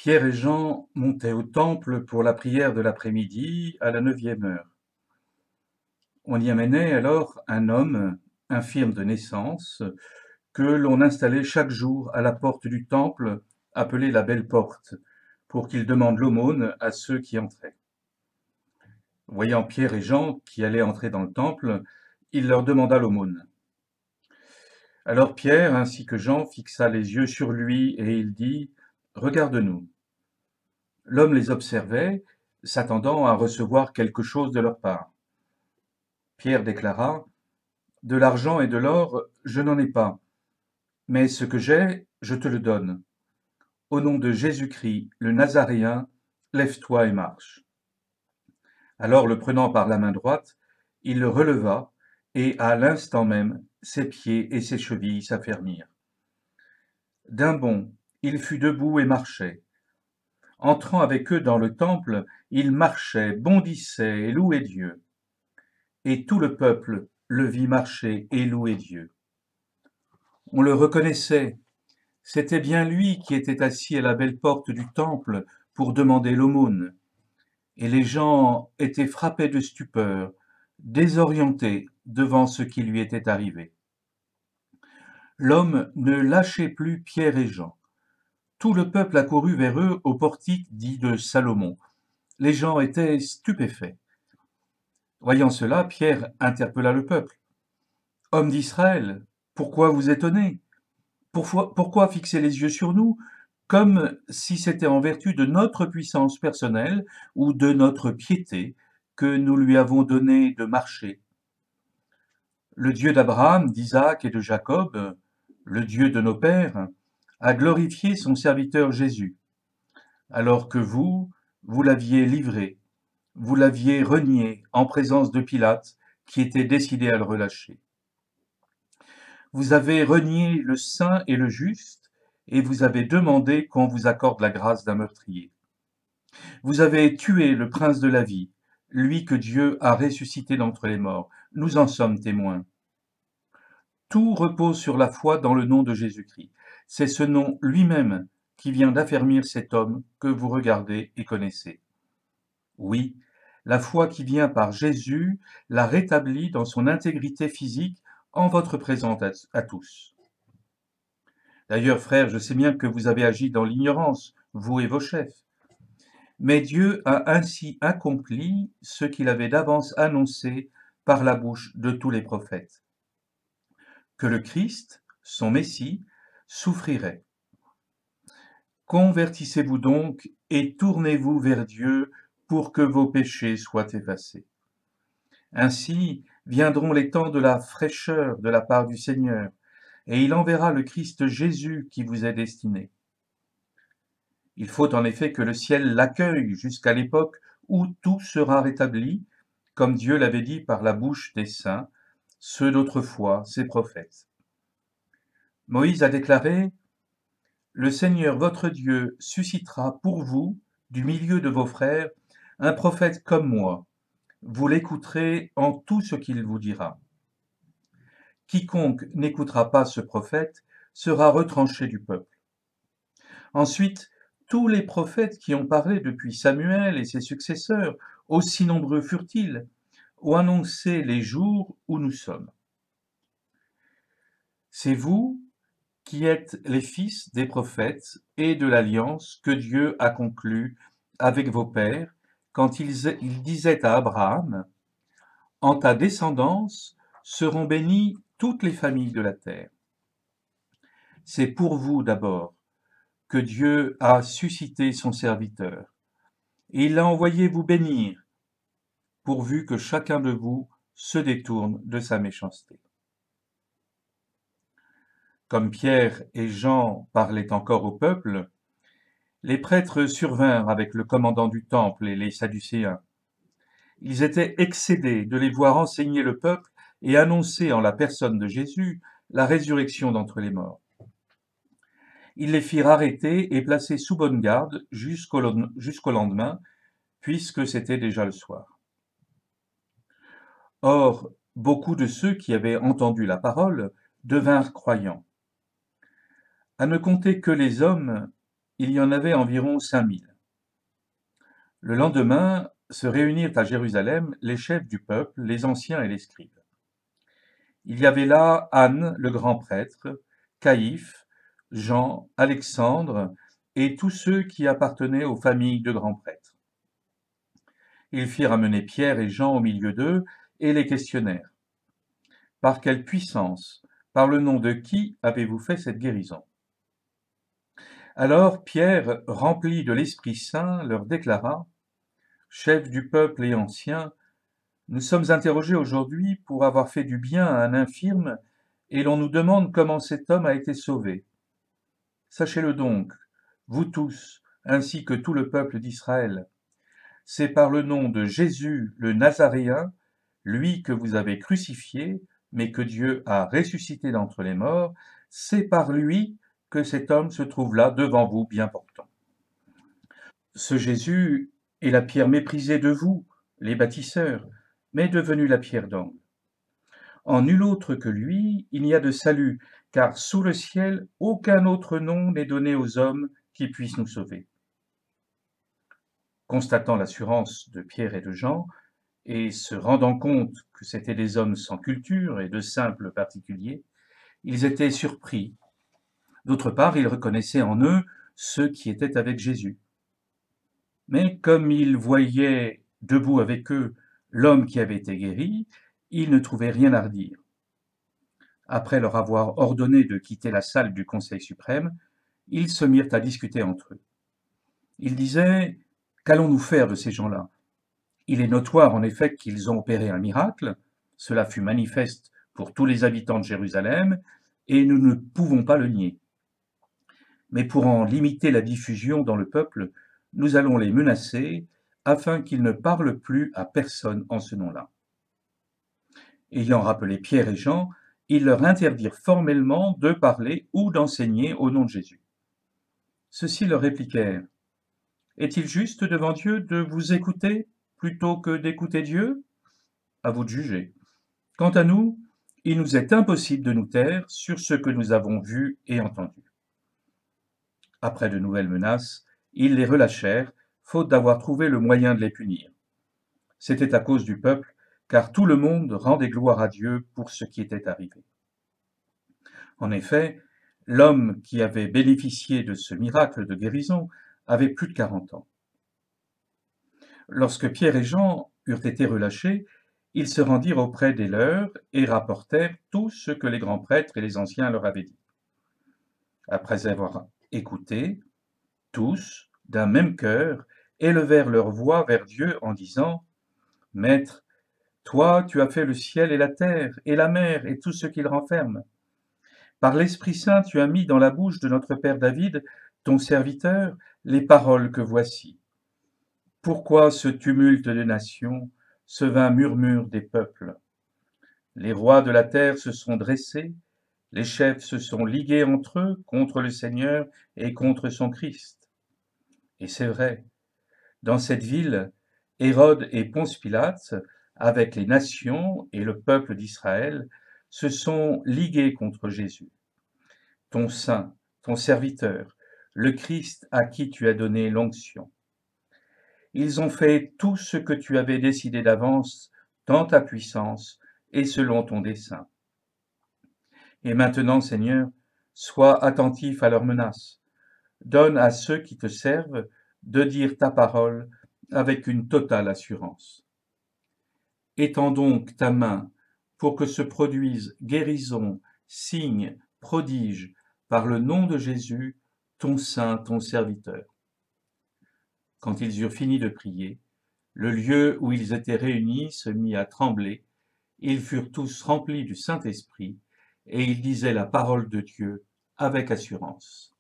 Pierre et Jean montaient au temple pour la prière de l'après-midi à la 9e heure. On y amenait alors un homme, infirme de naissance, que l'on installait chaque jour à la porte du temple, appelée la Belle Porte, pour qu'il demande l'aumône à ceux qui entraient. Voyant Pierre et Jean qui allaient entrer dans le temple, il leur demanda l'aumône. Alors Pierre ainsi que Jean fixa les yeux sur lui et il dit : « Regarde-nous. » L'homme les observait, s'attendant à recevoir quelque chose de leur part. Pierre déclara : « De l'argent et de l'or, je n'en ai pas, mais ce que j'ai, je te le donne. Au nom de Jésus-Christ, le Nazaréen, lève-toi et marche. » Alors, le prenant par la main droite, il le releva, et à l'instant même, ses pieds et ses chevilles s'affermirent. D'un bond, il fut debout et marchait. Entrant avec eux dans le temple, il marchait, bondissait et louait Dieu. Et tout le peuple le vit marcher et louer Dieu. On le reconnaissait, c'était bien lui qui était assis à la belle porte du temple pour demander l'aumône. Et les gens étaient frappés de stupeur, désorientés devant ce qui lui était arrivé. L'homme ne lâchait plus Pierre et Jean. Tout le peuple accourut vers eux au portique dit de Salomon. Les gens étaient stupéfaits. Voyant cela, Pierre interpella le peuple. « Hommes d'Israël, pourquoi vous étonnez ? Pourquoi fixer les yeux sur nous, comme si c'était en vertu de notre puissance personnelle ou de notre piété que nous lui avons donné de marcher ? Le Dieu d'Abraham, d'Isaac et de Jacob, le Dieu de nos pères, a glorifié son serviteur Jésus, alors que vous l'aviez livré, vous l'aviez renié en présence de Pilate, qui était décidé à le relâcher. Vous avez renié le saint et le juste, et vous avez demandé qu'on vous accorde la grâce d'un meurtrier. Vous avez tué le prince de la vie, lui que Dieu a ressuscité d'entre les morts. Nous en sommes témoins. Tout repose sur la foi dans le nom de Jésus-Christ. C'est ce nom lui-même qui vient d'affermir cet homme que vous regardez et connaissez. Oui, la foi qui vient par Jésus l'a rétabli dans son intégrité physique en votre présence à tous. D'ailleurs, frères, je sais bien que vous avez agi dans l'ignorance, vous et vos chefs. Mais Dieu a ainsi accompli ce qu'il avait d'avance annoncé par la bouche de tous les prophètes. Que le Christ, son Messie, souffrirait. Convertissez-vous donc et tournez-vous vers Dieu pour que vos péchés soient effacés. Ainsi viendront les temps de la fraîcheur de la part du Seigneur, et il enverra le Christ Jésus qui vous est destiné. Il faut en effet que le ciel l'accueille jusqu'à l'époque où tout sera rétabli, comme Dieu l'avait dit par la bouche des saints, ceux d'autrefois, ses prophètes. Moïse a déclaré : « Le Seigneur votre Dieu suscitera pour vous, du milieu de vos frères, un prophète comme moi. Vous l'écouterez en tout ce qu'il vous dira. Quiconque n'écoutera pas ce prophète sera retranché du peuple. » Ensuite, tous les prophètes qui ont parlé depuis Samuel et ses successeurs, aussi nombreux furent-ils, ont annoncé les jours où nous sommes. C'est vous qui êtes les fils des prophètes et de l'alliance que Dieu a conclue avec vos pères quand il disait à Abraham : « En ta descendance seront bénies toutes les familles de la terre. » C'est pour vous d'abord que Dieu a suscité son serviteur, et il l'a envoyé vous bénir, pourvu que chacun de vous se détourne de sa méchanceté. Comme Pierre et Jean parlaient encore au peuple, les prêtres survinrent avec le commandant du temple et les Sadducéens. Ils étaient excédés de les voir enseigner le peuple et annoncer en la personne de Jésus la résurrection d'entre les morts. Ils les firent arrêter et placer sous bonne garde jusqu'au lendemain, puisque c'était déjà le soir. Or, beaucoup de ceux qui avaient entendu la parole devinrent croyants. À ne compter que les hommes, il y en avait environ 5000. Le lendemain, se réunirent à Jérusalem les chefs du peuple, les anciens et les scribes. Il y avait là Anne, le grand prêtre, Caïphe, Jean, Alexandre et tous ceux qui appartenaient aux familles de grands prêtres. Ils firent amener Pierre et Jean au milieu d'eux et les questionnèrent. Par quelle puissance, par le nom de qui avez-vous fait cette guérison? Alors Pierre, rempli de l'Esprit Saint, leur déclara, chefs du peuple et anciens, nous sommes interrogés aujourd'hui pour avoir fait du bien à un infirme, et l'on nous demande comment cet homme a été sauvé. Sachez-le donc, vous tous, ainsi que tout le peuple d'Israël, c'est par le nom de Jésus le Nazaréen, lui que vous avez crucifié, mais que Dieu a ressuscité d'entre les morts, c'est par lui que cet homme se trouve là devant vous bien portant. Ce Jésus est la pierre méprisée de vous, les bâtisseurs, mais devenue la pierre d'angle. En nul autre que lui, il n'y a de salut, car sous le ciel, aucun autre nom n'est donné aux hommes qui puissent nous sauver. Constatant l'assurance de Pierre et de Jean, et se rendant compte que c'étaient des hommes sans culture et de simples particuliers, ils étaient surpris. D'autre part, ils reconnaissaient en eux ceux qui étaient avec Jésus. Mais comme ils voyaient debout avec eux l'homme qui avait été guéri, ils ne trouvaient rien à redire. Après leur avoir ordonné de quitter la salle du Conseil suprême, ils se mirent à discuter entre eux. Ils disaient, qu'allons-nous faire de ces gens-là? Il est notoire en effet qu'ils ont opéré un miracle, cela fut manifeste pour tous les habitants de Jérusalem, et nous ne pouvons pas le nier. Mais pour en limiter la diffusion dans le peuple, nous allons les menacer afin qu'ils ne parlent plus à personne en ce nom-là. Ayant rappelé Pierre et Jean, ils leur interdirent formellement de parler ou d'enseigner au nom de Jésus. Ceux-ci leur répliquèrent, est-il juste devant Dieu de vous écouter plutôt que d'écouter Dieu? À vous de juger. Quant à nous, il nous est impossible de nous taire sur ce que nous avons vu et entendu. Après de nouvelles menaces, ils les relâchèrent, faute d'avoir trouvé le moyen de les punir. C'était à cause du peuple, car tout le monde rendait gloire à Dieu pour ce qui était arrivé. En effet, l'homme qui avait bénéficié de ce miracle de guérison avait plus de 40 ans. Lorsque Pierre et Jean eurent été relâchés, ils se rendirent auprès des leurs et rapportèrent tout ce que les grands prêtres et les anciens leur avaient dit. Après avoir écouté, tous, d'un même cœur, élevèrent leur voix vers Dieu en disant, Maître, toi tu as fait le ciel et la terre, et la mer, et tout ce qu'ils renferment. Par l'Esprit Saint tu as mis dans la bouche de notre Père David, ton serviteur, les paroles que voici. Pourquoi ce tumulte des nations, ce vain murmure des peuples? Les rois de la terre se sont dressés, les chefs se sont ligués entre eux contre le Seigneur et contre son Christ. Et c'est vrai, dans cette ville, Hérode et Ponce Pilate, avec les nations et le peuple d'Israël, se sont ligués contre Jésus, ton saint, ton serviteur, le Christ à qui tu as donné l'onction. Ils ont fait tout ce que tu avais décidé d'avance dans ta puissance et selon ton dessein. Et maintenant, Seigneur, sois attentif à leurs menaces. Donne à ceux qui te servent de dire ta parole avec une totale assurance. Étends donc ta main pour que se produisent guérison, signes, prodiges, par le nom de Jésus, ton saint, ton serviteur. Quand ils eurent fini de prier, le lieu où ils étaient réunis se mit à trembler, ils furent tous remplis du Saint-Esprit, et ils disaient la parole de Dieu avec assurance.